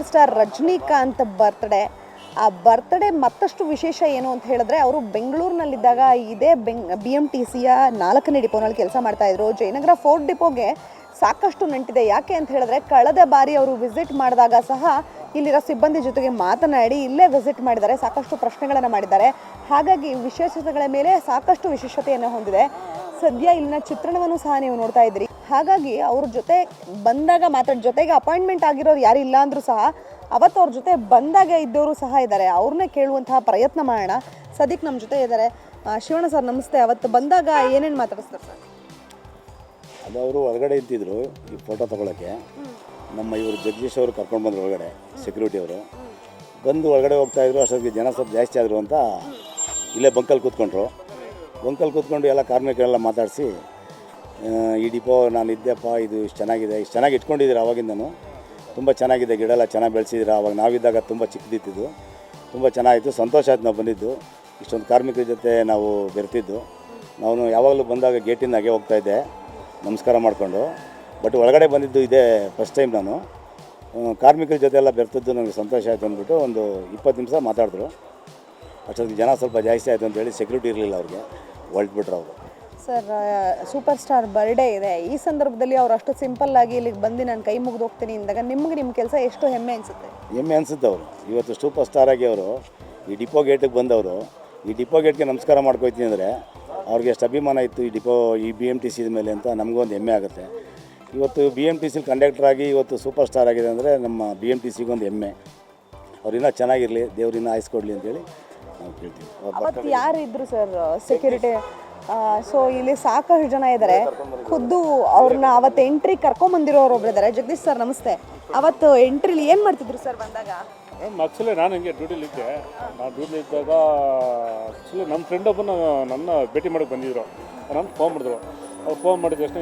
Star Rajinikanth birthday. ಆ birthday ಮತ್ತಷ್ಟು ವಿಶೇಷ ಏನು ಅಂತ ಹೇಳಿದ್ರೆ, ಅವರು ಬೆಂಗಳೂರಿನಲ್ಲಿದ್ದಾಗ ಇದೇ BMTCಯ 4ನೇ ಡಿಪೋನಲ್ಲಿ ಕೆಲಸ ಮಾಡ್ತಾಯಿದ್ರು. ಜಯನಗರ ಫೋರ್ಟ್ ಡಿಪೋಗೆ ಸಾಕಷ್ಟು ನಂಟಿದೆ. ಯಾಕೆ ಅಂತ ಹೇಳಿದ್ರೆ, ಕಳೆದ ಬಾರಿ ಅವರು ವಿಸಿಟ್ ಮಾಡಿದಾಗ ಸಹ ಇಲ್ಲಿರೋ ಸಿಬ್ಬಂದಿ ಜೊತೆಗೆ ಮಾತನಾಡಿ ಇಲ್ಲೇ ವಿಸಿಟ್ ಮಾಡಿದ್ದಾರೆ, ಸಾಕಷ್ಟು ಪ್ರಶ್ನೆಗಳನ್ನು ಮಾಡಿದ್ದಾರೆ. ಹಾಗಾಗಿ ವಿಶೇಷತೆಗಳ ಮೇಲೆ ಸಾಕಷ್ಟು ವಿಶೇಷತೆಯನ್ನು ಹೊಂದಿದೆ. ಸದ್ಯ ಇಲ್ಲಿನ ಚಿತ್ರಣವನ್ನು ಸಹ ನೀವು ನೋಡ್ತಾ ಇದ್ದೀರಿ. ಹಾಗಾಗಿ ಅವ್ರ ಜೊತೆ ಬಂದಾಗ ಜೊತೆಗೆ ಅಪಾಯಿಂಟ್ಮೆಂಟ್ ಆಗಿರೋರು ಯಾರು ಇಲ್ಲ ಅಂದರೂ ಸಹ ಅವತ್ತು ಅವ್ರ ಜೊತೆ ಬಂದಾಗ ಇದ್ದವರು ಸಹ ಇದ್ದಾರೆ. ಅವ್ರನ್ನೇ ಕೇಳುವಂತಹ ಪ್ರಯತ್ನ ಮಾಡೋಣ. ಸದ್ಯಕ್ಕೆ ನಮ್ಮ ಜೊತೆ ಇದ್ದಾರೆ. ಶಿವಣ್ಣ ಸರ್ ನಮಸ್ತೆ. ಅವತ್ತು ಬಂದಾಗ ಏನೇನು ಮಾತಾಡಿಸ್ತಾರೆ ಸರ್? ಅದು ಅವರು ಹೊರಗಡೆ ಇದ್ದಿದ್ರು ಈ ಫೋಟೋ ತೊಗೊಳಕ್ಕೆ. ನಮ್ಮ ಇವರು ಜಗದೀಶ್ ಅವರು ಕರ್ಕೊಂಡು ಬಂದರು ಹೊರಗಡೆ, ಸೆಕ್ಯೂರಿಟಿ ಅವರು ಬಂದು ಹೊರಗಡೆ ಹೋಗ್ತಾಯಿದ್ರು. ಅಷ್ಟೊತ್ತಿಗೆ ಜನ ಸ್ವಲ್ಪ ಜಾಸ್ತಿ ಆದರು ಅಂತ ಇಲ್ಲೇ ಬಂಕಲ್ಲಿ ಕೂತ್ಕೊಂಡು ಎಲ್ಲ ಕಾರ್ಮಿಕರೆಲ್ಲ ಮಾತಾಡಿಸಿ, ಈ ಡಿಪೋ ನಾನು ಇದ್ದೆಪ್ಪ, ಇದು ಇಷ್ಟು ಚೆನ್ನಾಗಿದೆ, ಇಷ್ಟು ಚೆನ್ನಾಗಿ ಇಟ್ಕೊಂಡಿದ್ದೀರ, ಆವಾಗಿಂದನು ತುಂಬ ಚೆನ್ನಾಗಿದೆ, ಗಿಡ ಎಲ್ಲ ಚೆನ್ನಾಗಿ ಬೆಳೆಸಿದ್ದೀರ. ಆವಾಗ ನಾವಿದ್ದಾಗ ತುಂಬ ಚಿಕ್ಕದಿತ್ತಿದ್ದು, ತುಂಬ ಚೆನ್ನಾಗಿತ್ತು, ಸಂತೋಷ ಆಯ್ತು ನಾವು ಬಂದಿದ್ದು. ಇಷ್ಟೊಂದು ಕಾರ್ಮಿಕರ ಜೊತೆ ನಾವು ಬೆರ್ತಿದ್ದು. ನಾನು ಯಾವಾಗಲೂ ಬಂದಾಗ ಗೇಟಿಂದ ಹಾಗೆ ಹೋಗ್ತಾಯಿದ್ದೆ ನಮಸ್ಕಾರ ಮಾಡಿಕೊಂಡು. ಬಟ್ ಒಳಗಡೆ ಬಂದಿದ್ದು ಇದೇ ಫಸ್ಟ್ ಟೈಮ್. ನಾನು ಕಾರ್ಮಿಕರ ಜೊತೆ ಎಲ್ಲ ಬೆರ್ತಿದ್ದು ನನಗೆ ಸಂತೋಷ ಆಯಿತು ಅಂದ್ಬಿಟ್ಟು ಒಂದು 20 ನಿಮಿಷ ಮಾತಾಡಿದ್ರು. ಅಷ್ಟೊತ್ತಿಗೆ ಜನ ಸ್ವಲ್ಪ ಜಾಸ್ತಿ ಆಯಿತು ಅಂತೇಳಿ ಸೆಕ್ಯೂರಿಟಿ ಇರಲಿಲ್ಲ, ಅವ್ರಿಗೆ ಹೊರಟ್ಬಿಟ್ರು ಅವರು. ಸರ್, ಸೂಪರ್ ಸ್ಟಾರ್ ಬರ್ಡೇ ಇದೆ. ಈ ಸಂದರ್ಭದಲ್ಲಿ ಅವ್ರು ಅಷ್ಟು ಸಿಂಪಲ್ಲಾಗಿ ಇಲ್ಲಿಗೆ ಬಂದು ನಾನು ಕೈ ಮುಗಿದು ಹೋಗ್ತೀನಿ ಅಂದಾಗ ನಿಮ್ಮ ಕೆಲಸ ಎಷ್ಟು ಹೆಮ್ಮೆ ಅನಿಸುತ್ತೆ? ಹೆಮ್ಮೆ ಅನಿಸುತ್ತೆ. ಅವರು ಇವತ್ತು ಸೂಪರ್ ಸ್ಟಾರ್ ಆಗಿ ಅವರು ಈ ಡಿಪೋ ಗೇಟಿಗೆ ಬಂದವರು. ಈ ಡಿಪೋ ಗೇಟ್ಗೆ ನಮಸ್ಕಾರ ಮಾಡ್ಕೊಳ್ತೀನಿ ಅಂದರೆ ಅವ್ರಿಗೆ ಎಷ್ಟು ಅಭಿಮಾನ ಇತ್ತು ಈ BMTC ಮೇಲೆ ಅಂತ ನಮಗೊಂದು ಹೆಮ್ಮೆ ಆಗುತ್ತೆ. ಇವತ್ತು BMTC ಕಂಡಕ್ಟರ್ ಆಗಿ ಇವತ್ತು ಸೂಪರ್ ಸ್ಟಾರ್ ಆಗಿದೆ ಅಂದರೆ ನಮ್ಮ BMTCಗೆ ಒಂದು ಹೆಮ್ಮೆ. ಅವ್ರಿನ್ನೂ ಚೆನ್ನಾಗಿರಲಿ, ದೇವ್ರಿನ್ನೂ ಆಯಿಸ್ಕೊಡ್ಲಿ ಅಂತೇಳಿ ನಾವು ಕೇಳ್ತೀವಿ. ಅವತ್ತು ಯಾರು ಇದ್ರು ಸರ್ ಸೆಕ್ಯೂರಿಟಿ? ಸೊ ಇಲ್ಲಿ ಸಾಕಷ್ಟು ಜನ ಇದ್ದಾರೆ. ಖುದ್ದು ಅವ್ರನ್ನ ಅವತ್ತು ಎಂಟ್ರಿ ಕರ್ಕೊಂಬಂದಿರೋರು ಒಬ್ರು ಇದ್ದಾರೆ. ಜಗದೀಶ್ ಸರ್ ನಮಸ್ತೆ. ಅವತ್ತು ಎಂಟ್ರಿಲಿ ಏನು ಮಾಡ್ತಿದ್ರು ಸರ್ ಬಂದಾಗ? ಆ್ಯಕ್ಚುಲಿ ನಾನು ಹಿಂಗೆ ಡ್ಯೂಟಿಲಿದ್ದೆ. ನಾನು ಡ್ಯೂಟಿಲಿ ಇದ್ದಾಗ ಆ್ಯಕ್ಚುಲಿ ನಮ್ಮ ಫ್ರೆಂಡ್ ಒಬ್ಬನ ನನ್ನ ಭೇಟಿ ಮಾಡೋಕ್ಕೆ ಬಂದಿದ್ರು. ನಾನು ಫೋನ್ ಮಾಡಿದ್ರು. ಅವ್ರು ಫೋನ್ ಮಾಡಿದ ತಕ್ಷಣ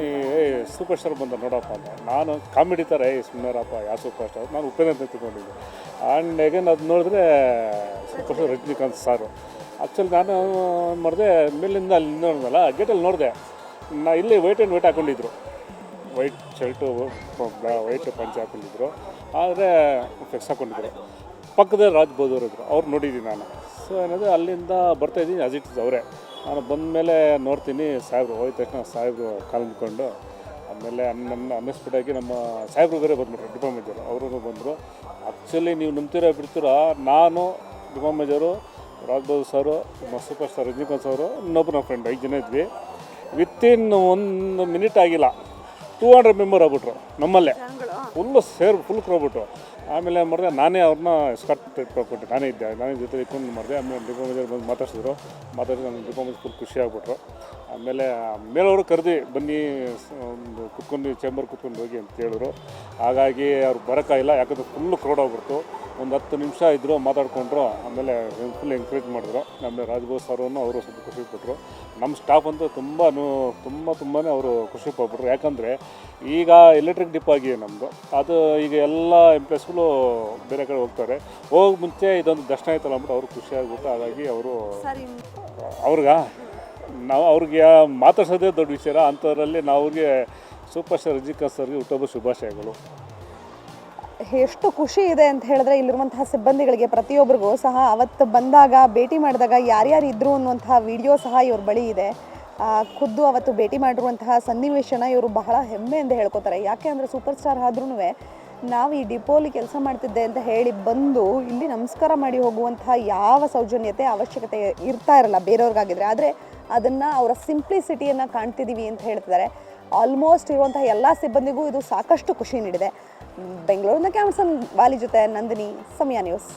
ಸೂಪರ್ ಸ್ಟಾರ್ ಬಂದ ನೋಡಪ್ಪ ಅಂತ. ನಾನು ಕಾಮಿಡಿ ಥರ ಸುಮ್ಮನೆರಪ್ಪ ಯಾವ ಸೂಪರ್ ಸ್ಟಾರ್, ನಾನು ಉಪೇಂದ್ರ ಅಂತ ತಿಳ್ಕೊಂಡಿದ್ದೆ. ಆ್ಯಂಡ್ ಹೇಗೇನು ಅದು ನೋಡಿದ್ರೆ ಸೂಪರ್ ಸ್ಟಾರ್ ರಜನಿಕಾಂತ್ ಸಾರು. ಆ್ಯಕ್ಚುಲಿ ನಾನು ಮಾಡಿದೆ, ಮೇಲಿಂದ ಅಲ್ಲಿ ನೋಡಿದ್ನಲ್ಲ ಗೇಟಲ್ಲಿ ನೋಡಿದೆ. ಇಲ್ಲಿ ವೈಟ್ ಆ್ಯಂಡ್ ವೈಟ್ ಹಾಕ್ಕೊಂಡಿದ್ರು, ವೈಟ್ ಶರ್ಟು ವೈಟ್ ಪಂಚೆ ಹಾಕ್ಕೊಂಡಿದ್ರು, ಆದರೆ ಫ್ಲೆಕ್ಸ್ ಹಾಕ್ಕೊಂಡಿದ್ರು. ಪಕ್ಕದಲ್ಲಿ ರಾಜ್ಬೋದವ್ರು ಇದ್ರು, ಅವ್ರು ನೋಡಿದ್ದೀನಿ ನಾನು. ಸೊ ಏನಂದರೆ ಅಲ್ಲಿಂದ ಬರ್ತಾಯಿದ್ದೀನಿ, ಅಜಿಟ್ ಅವರೇ. ನಾನು ಬಂದ ಮೇಲೆ ನೋಡ್ತೀನಿ ಸಾಹೇಬ್ರು ಹೋದ ತಕ್ಷಣ ಸಾಹೇಬ್ರು ಕಾಲು ನಿಂತ್ಕೊಂಡು, ಆಮೇಲೆ ನನ್ನ ಅನ್ನಿಸ್ಬಿಟ್ಟಾಗಿ ನಮ್ಮ ಸಾಹೇಬ್ರು ಬೇರೆ ಬಂದ್ಬಿಟ್ರು, ಡಿಪೋ ಮೇಜರು ಅವರು ಬಂದರು. ಆ್ಯಕ್ಚುಲಿ ನೀವು ನಂಬ್ತೀರೋ ಬಿಡ್ತೀರೋ, ನಾನು ಡಿಪೋ ಮೇಜರು, ರಾಜ್ಬೋದ್ ಸರು, ನಮ್ಮ ಸೂಪರ್ ಸ್ಟಾರ್ ರಜನಿಕಾಂತ್ ಅವರು, ಇನ್ನೊಬ್ಬರು ನಮ್ಮ ಫ್ರೆಂಡ್ 5 ಜನ ಇದ್ವಿ. ವಿತಿನ್ 1 ಮಿನಿಟ್ ಆಗಿಲ್ಲ 200 ಮೆಂಬರ್ ಆಗ್ಬಿಟ್ರು ನಮ್ಮಲ್ಲೇ. ಫುಲ್ ಕ್ರೋಗ್ಬಿಟ್ರು. ಆಮೇಲೆ ಮಾಡಿದೆ, ನಾನೇ ಅವ್ರನ್ನ ಎಸ್ಕಾರ್ಟ್ ಕೊಟ್ಟೆ, ನಾನೇ ಜೊತೆ ಇಟ್ಕೊಂಡು ಮಾಡಿದೆ. ಆಮೇಲೆ ಡಿಪೋ ಮೇಜರ್ ಬಂದು ಮಾತಾಡಿಸಿದ್ರು. ನನ್ನ ಡಿಪೋ ಮೇಜರ್ ಫುಲ್ ಖುಷಿ ಆಗ್ಬಿಟ್ರು. ಆಮೇಲೆ ಮೇಲವರು ಕರೆದು ಬನ್ನಿ, ಒಂದು ಕುತ್ಕೊಂಡು ಚೇಂಬರ್ ಕುತ್ಕೊಂಡು ಹೋಗಿ ಅಂತ ಹೇಳಿದ್ರು. ಹಾಗಾಗಿ ಅವ್ರು ಬರೋಕ್ಕಾಗಿಲ್ಲ, ಯಾಕಂದರೆ ಫುಲ್ಲು ಕ್ರೌಡ್ ಆಗ್ಬಿಡ್ತು. ಒಂದು 10 ನಿಮಿಷ ಇದ್ದರು, ಮಾತಾಡ್ಕೊಂಡ್ರು. ಆಮೇಲೆ ಫುಲ್ ಎಂಕರೇಜ್ ಮಾಡಿದ್ರು. ಆಮೇಲೆ ರಾಜ್ಬೋದ್ ಸರನ್ನು ಅವರು ಸ್ವಲ್ಪ ಖುಷಿ ಪಟ್ಟರು. ನಮ್ಮ ಸ್ಟಾಫ್ ಅಂತೂ ತುಂಬಾ ಅವರು ಖುಷಿ ಪಟ್ಬಿಟ್ರು. ಯಾಕಂದರೆ ಈಗ ಎಲೆಕ್ಟ್ರಿಕ್ ಡಿಪೋ ಆಗಿದೆ ನಮ್ಮದು. ಅದು ಈಗ ಎಲ್ಲ ಎಂಪ್ಲಾಯ್ಸ್ಗಳು ಬೇರೆ ಕಡೆ ಹೋಗ್ತಾರೆ. ಹೋಗಿ ಮುಂಚೆ ಇದೊಂದು ದರ್ಶನ ಆಯ್ತಲ್ಲ ಅಂದ್ಬಿಟ್ಟು ಅವ್ರು ಖುಷಿ ಆಗ್ಬಿಟ್ಟು, ಹಾಗಾಗಿ ಅವರು ಅವ್ರಿಗೆ ಮಾತಾಡ್ಸೋದೇ ದೊಡ್ಡ ವಿಷಯ. ಅಂಥದ್ರಲ್ಲಿ ನಾವು ಅವ್ರಿಗೆ ಸೂಪರ್ ಸ್ಟಾರ್ ರಜನಿಕಾಂತ್ ಸರ್ಗೆ ಹುಟ್ಟುಹಬ್ಬ ಶುಭಾಶಯಗಳು. ಎಷ್ಟು ಖುಷಿ ಇದೆ ಅಂತ ಹೇಳಿದ್ರೆ, ಇಲ್ಲಿರುವಂತಹ ಸಿಬ್ಬಂದಿಗಳಿಗೆ ಪ್ರತಿಯೊಬ್ಬರಿಗೂ ಸಹ ಅವತ್ತು ಬಂದಾಗ ಭೇಟಿ ಮಾಡಿದಾಗ ಯಾರ್ಯಾರು ಇದ್ದರು ಅನ್ನುವಂತಹ ವಿಡಿಯೋ ಸಹ ಇವ್ರ ಬಳಿ ಇದೆ. ಖುದ್ದು ಅವತ್ತು ಭೇಟಿ ಮಾಡಿರುವಂತಹ ಸನ್ನಿವೇಶನ ಇವರು ಬಹಳ ಹೆಮ್ಮೆಯಿಂದ ಹೇಳ್ಕೊತಾರೆ. ಯಾಕೆ ಅಂದರೆ ಸೂಪರ್ ಸ್ಟಾರ್ ಆದ್ರೂ ನಾವು ಈ ಡಿಪೋಲಿ ಕೆಲಸ ಮಾಡ್ತಿದ್ದೆ ಅಂತ ಹೇಳಿ ಬಂದು ಇಲ್ಲಿ ನಮಸ್ಕಾರ ಮಾಡಿ ಹೋಗುವಂತಹ ಯಾವ ಸೌಜನ್ಯತೆ ಅವಶ್ಯಕತೆ ಇರ್ತಾ ಇರಲ್ಲ ಬೇರೆಯವ್ರಿಗಾಗಿದ್ರೆ. ಆದರೆ ಅದನ್ನು ಅವರ ಸಿಂಪ್ಲಿಸಿಟಿಯನ್ನು ಕಾಣ್ತಿದ್ದೀವಿ ಅಂತ ಹೇಳ್ತಿದ್ದಾರೆ. ಆಲ್ಮೋಸ್ಟ್ ಇರುವಂತಹ ಎಲ್ಲ ಸಿಬ್ಬಂದಿಗೂ ಇದು ಸಾಕಷ್ಟು ಖುಷಿ ನೀಡಿದೆ. ಬೆಂಗಳೂರಿನ ಕ್ಯಾಮ್ರಸನ್ ವಾಲಿ ಜೊತೆ ನಂದಿನಿ, ಸಮಯ ನ್ಯೂಸ್.